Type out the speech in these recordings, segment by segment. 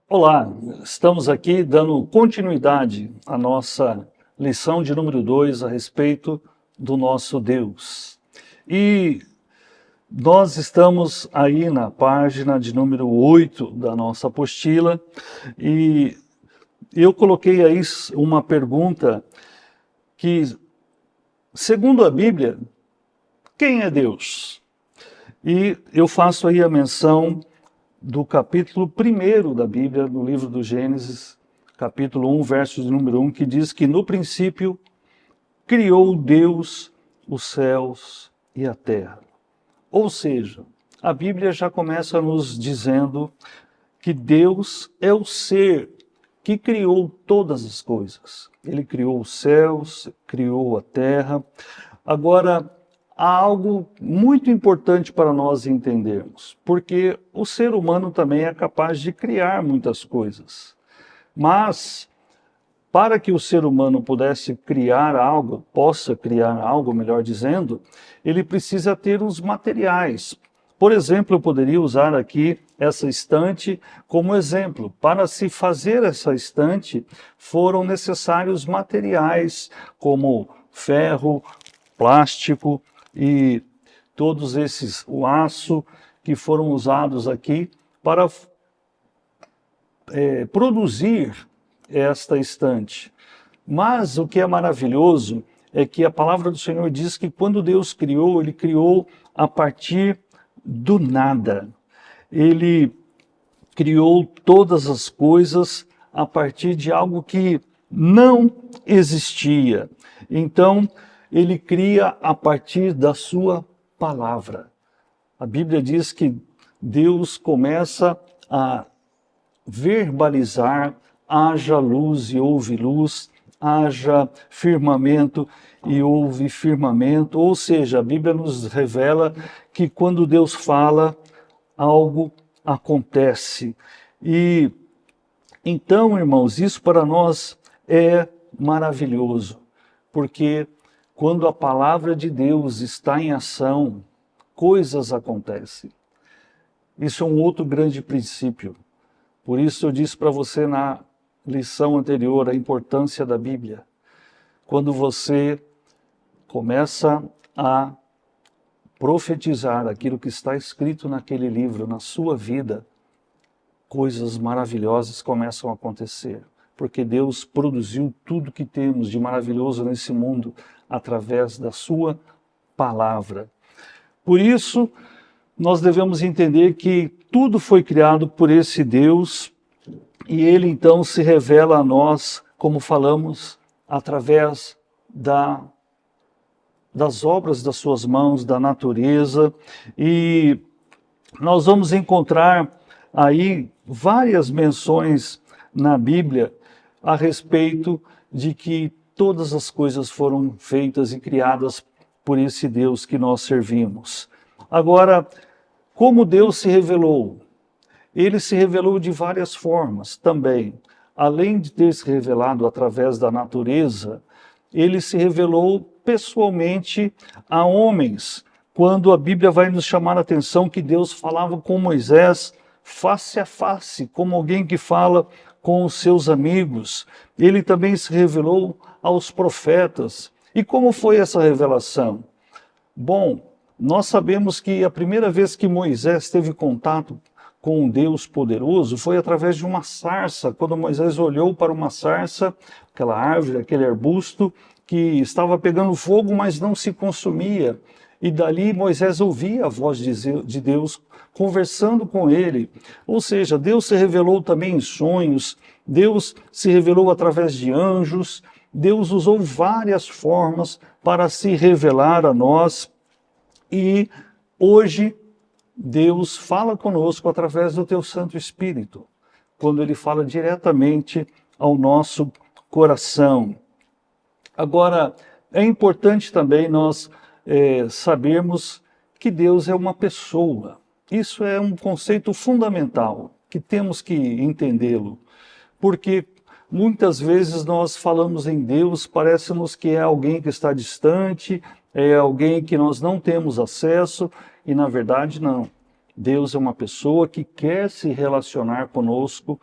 Olá, estamos aqui dando continuidade à nossa lição de número 2 a respeito do nosso Deus. E nós estamos aí na página de número 8 da nossa apostila e eu coloquei aí uma pergunta que, segundo a Bíblia, quem é Deus? E eu faço aí a menção do capítulo 1 da Bíblia, no livro do Gênesis, capítulo 1, verso de número 1, que diz que no princípio criou Deus os céus e a terra. Ou seja, a Bíblia já começa nos dizendo que Deus é o ser que criou todas as coisas. Ele criou os céus, criou a terra. Agora, há algo muito importante para nós entendermos, porque o ser humano também é capaz de criar muitas coisas. Mas, para que o ser humano pudesse criar algo, possa criar algo, melhor dizendo, ele precisa ter os materiais. Por exemplo, eu poderia usar aqui essa estante como exemplo. Para se fazer essa estante, foram necessários materiais como ferro, plástico e todos esses, o aço que foram usados aqui para produzir esta estante. Mas o que é maravilhoso é que a palavra do Senhor diz que quando Deus criou, Ele criou a partir do nada. Ele criou todas as coisas a partir de algo que não existia. Então, ele cria a partir da sua palavra. A Bíblia diz que Deus começa a verbalizar: haja luz e houve luz, haja firmamento e houve firmamento. Ou seja, a Bíblia nos revela que quando Deus fala, algo acontece. E então, irmãos, isso para nós é maravilhoso, porque quando a palavra de Deus está em ação, coisas acontecem. Isso é um outro grande princípio. Por isso eu disse para você na lição anterior a importância da Bíblia. Quando você começa a profetizar aquilo que está escrito naquele livro, na sua vida, coisas maravilhosas começam a acontecer. Porque Deus produziu tudo que temos de maravilhoso nesse mundo através da sua palavra. Por isso, nós devemos entender que tudo foi criado por esse Deus e Ele então se revela a nós, como falamos, através das obras das suas mãos, da natureza, e nós vamos encontrar aí várias menções na Bíblia a respeito de que todas as coisas foram feitas e criadas por esse Deus que nós servimos. Agora, como Deus se revelou? Ele se revelou de várias formas também. Além de ter se revelado através da natureza, ele se revelou pessoalmente a homens, quando a Bíblia vai nos chamar a atenção que Deus falava com Moisés face a face, como alguém que fala com os seus amigos. Ele também se revelou aos profetas. E como foi essa revelação? Bom, nós sabemos que a primeira vez que Moisés teve contato com um Deus poderoso foi através de uma sarça, quando Moisés olhou para uma sarça, aquela árvore, aquele arbusto, que estava pegando fogo, mas não se consumia. E dali Moisés ouvia a voz de Deus conversando com ele. Ou seja, Deus se revelou também em sonhos, Deus se revelou através de anjos, Deus usou várias formas para se revelar a nós. E hoje Deus fala conosco através do teu Santo Espírito, quando Ele fala diretamente ao nosso coração. Agora, é importante também nós sabermos que Deus é uma pessoa. Isso é um conceito fundamental, que temos que entendê-lo, porque muitas vezes nós falamos em Deus, parece-nos que é alguém que está distante, é alguém que nós não temos acesso, e na verdade não. Deus é uma pessoa que quer se relacionar conosco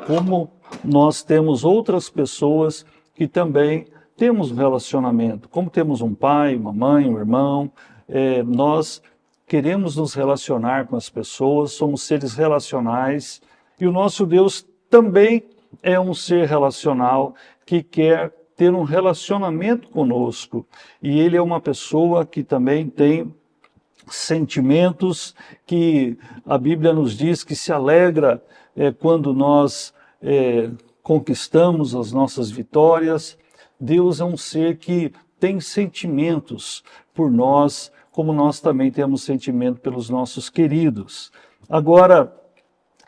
como nós temos outras pessoas que também temos um relacionamento, como temos um pai, uma mãe, um irmão, nós queremos nos relacionar com as pessoas, somos seres relacionais, e o nosso Deus também é um ser relacional que quer ter um relacionamento conosco. E ele é uma pessoa que também tem sentimentos, que a Bíblia nos diz que se alegra quando nós conquistamos as nossas vitórias. Deus é um ser que tem sentimentos por nós, como nós também temos sentimento pelos nossos queridos. Agora,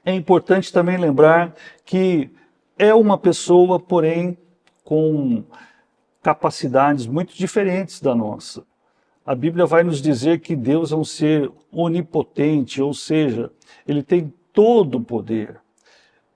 é importante também lembrar que é uma pessoa, porém, com capacidades muito diferentes da nossa. A Bíblia vai nos dizer que Deus é um ser onipotente, ou seja, ele tem todo o poder.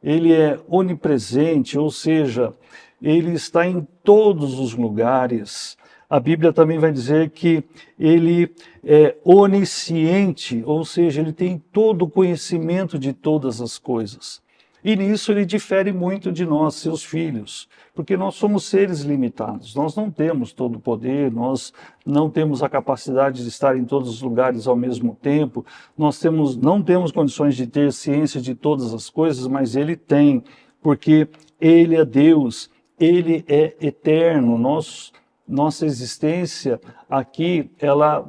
Ele é onipresente, ou seja, ele está em todos os lugares. A Bíblia também vai dizer que ele é onisciente, ou seja, ele tem todo o conhecimento de todas as coisas. E nisso ele difere muito de nós, seus filhos, porque nós somos seres limitados, nós não temos todo o poder, nós não temos a capacidade de estar em todos os lugares ao mesmo tempo, não temos condições de ter ciência de todas as coisas, mas ele tem, porque ele é Deus, ele é eterno, nossa existência aqui, ela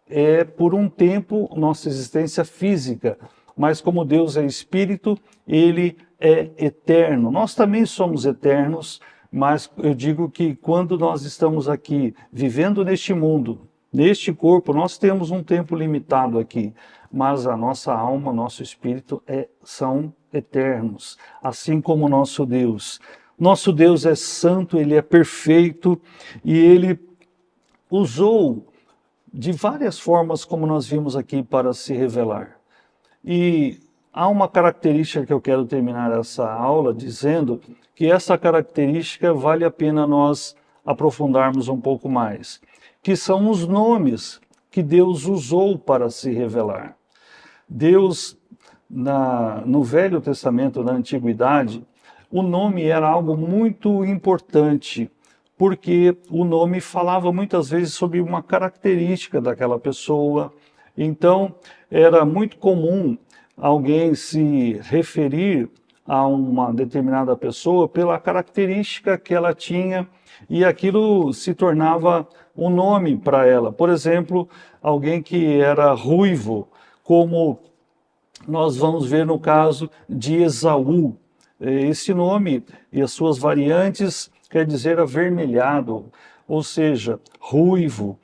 é por um tempo nossa existência física, mas como Deus é Espírito, ele é eterno. Nós também somos eternos, mas eu digo que quando nós estamos aqui vivendo neste mundo, neste corpo, nós temos um tempo limitado aqui, mas a nossa alma, o nosso espírito são eternos, assim como o nosso Deus. Nosso Deus é santo, ele é perfeito e ele usou de várias formas, como nós vimos aqui, para se revelar. E há uma característica que eu quero terminar essa aula dizendo que essa característica vale a pena nós aprofundarmos um pouco mais, que são os nomes que Deus usou para se revelar. Deus, no Velho Testamento, na Antiguidade, o nome era algo muito importante, porque o nome falava muitas vezes sobre uma característica daquela pessoa. Então, era muito comum alguém se referir a uma determinada pessoa pela característica que ela tinha e aquilo se tornava um nome para ela. Por exemplo, alguém que era ruivo, como nós vamos ver no caso de Esaú. Esse nome e as suas variantes quer dizer avermelhado, ou seja, ruivo.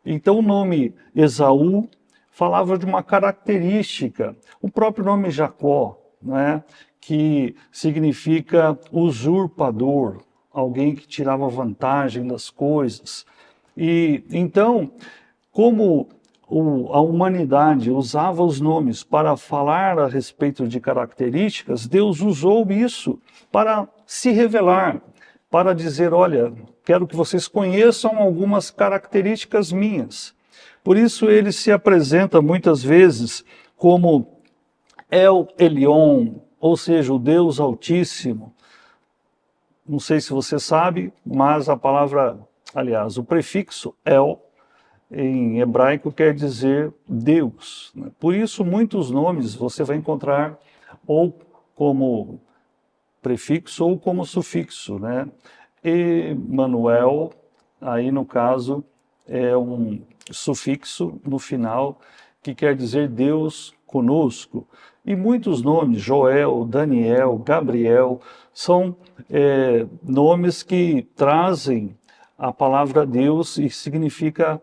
Então o nome Esaú falava de uma característica. O próprio nome Jacó, né, que significa usurpador, alguém que tirava vantagem das coisas. E então, como a humanidade usava os nomes para falar a respeito de características, Deus usou isso para se revelar, para dizer, olha, quero que vocês conheçam algumas características minhas. Por isso ele se apresenta muitas vezes como El Elyon, ou seja, o Deus Altíssimo. Não sei se você sabe, mas a palavra, aliás, o prefixo El, em hebraico, quer dizer Deus. Por isso, muitos nomes você vai encontrar ou como prefixo ou como sufixo, né? Emanuel, aí no caso, é um sufixo no final, que quer dizer Deus conosco. E muitos nomes, Joel, Daniel, Gabriel, são nomes que trazem a palavra Deus e significa,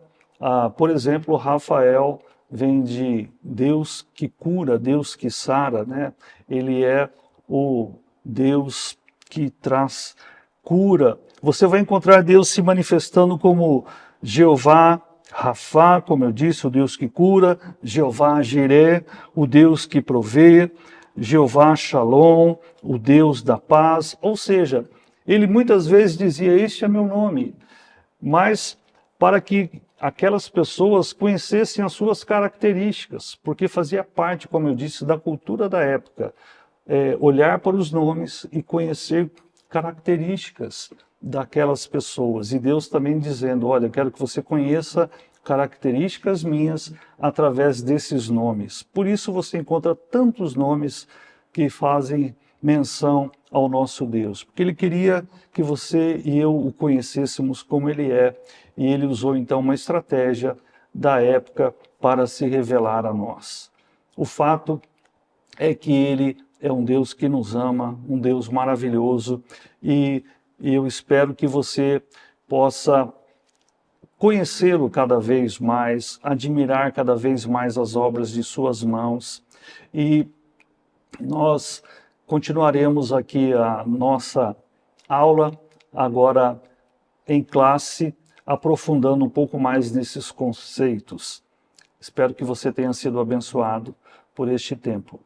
por exemplo, Rafael vem de Deus que cura, Deus que sara, né? Ele é o Deus que traz cura. Você vai encontrar Deus se manifestando como Jeová Rafá, como eu disse, o Deus que cura, Jeová Jiré, o Deus que provê, Jeová Shalom, o Deus da paz. Ou seja, ele muitas vezes dizia, este é meu nome, mas para que aquelas pessoas conhecessem as suas características, porque fazia parte, como eu disse, da cultura da época. olhar para os nomes e conhecer características daquelas pessoas. E Deus também dizendo, olha, eu quero que você conheça características minhas através desses nomes. Por isso você encontra tantos nomes que fazem menção ao nosso Deus, porque Ele queria que você e eu o conhecêssemos como Ele é, e Ele usou então uma estratégia da época para se revelar a nós. O fato é que Ele é um Deus que nos ama, um Deus maravilhoso, e eu espero que você possa conhecê-lo cada vez mais, admirar cada vez mais as obras de suas mãos, e nós continuaremos aqui a nossa aula, agora em classe, aprofundando um pouco mais nesses conceitos. Espero que você tenha sido abençoado por este tempo.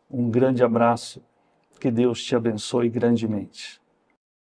Um grande abraço, que Deus te abençoe grandemente.